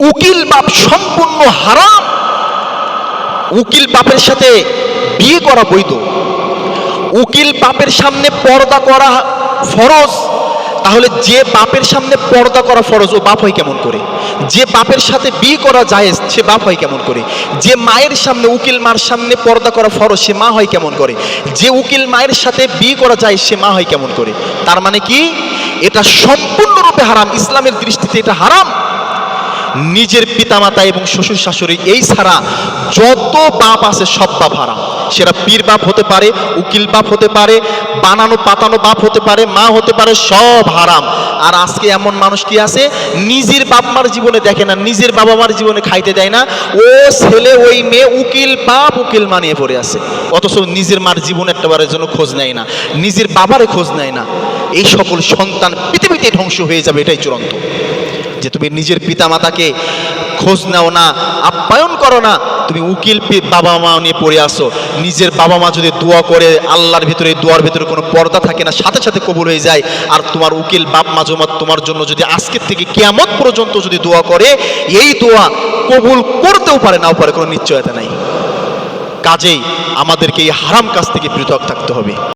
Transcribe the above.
উকিল বাপ সম্পূর্ণ হারাম। উকিল বাপের সাথে বিয়ে করা বৈধ, উকিল বাপের সামনে পর্দা করা ফরজ। তাহলে যে বাপের সামনে পর্দা করা ফরজ ও বাপ হয় কেমন করে? যে বাপের সাথে বিয়ে করা জায়েজ সে বাপ হয় কেমন করে? যে মায়ের সামনে, উকিল মার সামনে পর্দা করা ফরজ সে মা হয় কেমন করে? যে উকিল মায়ের সাথে বিয়ে করা যায় সে মা হয় কেমন করে? তার মানে কি? এটা সম্পূর্ণরূপে হারাম, ইসলামের দৃষ্টিতে এটা হারাম। নিজের পিতামাতা এবং শ্বশুর শাশুড়ি এই ছাড়া যত বাপ আছে সব বাপ হারাম। সেটা পীর বাপ হতে পারে, উকিল বাপ হতে পারে, বানানো পাতানো বাপ হতে পারে, মা হতে পারে, সব হারাম। আর আজকে এমন মানুষ কি আছে, নিজের বাপ মার জীবনে দেখে না, নিজের বাবা মার জীবনে খাইতে দেয় না, ও ছেলে ওই মেয়ে উকিল বাপ উকিল মানিয়ে পড়ে আছে, অথচ নিজের মার জীবন একটাবারের জন্য খোঁজ নেয় না, নিজের বাবারে খোঁজ নেয় না। এই সকল সন্তান পৃথিবীতে ধ্বংস হয়ে যাবে, এটাই চূড়ান্ত। যে তুমি নিজের পিতামাতাকে খোঁজ নাও না, আপ্যায়ন করো না, তুমি উকিল বাবা মা নিয়ে পড়ে আসো। নিজের বাবা মা যদি দোয়া করে, আল্লাহর ভিতরে দোয়ার ভিতরে কোনো পর্দা থাকে না, সাথে সাথে কবুল হয়ে যায়। আর তোমার উকিল বাপ মা তোমার জন্য যদি আজকের থেকে কিয়ামত পর্যন্ত যদি দোয়া করে, এই দোয়া কবুল করতেও পারে, নাও পারে, কোনো নিশ্চয়তা নাই। কাজেই আমাদেরকে এই হারাম কাজ থেকে পৃথক থাকতে হবে।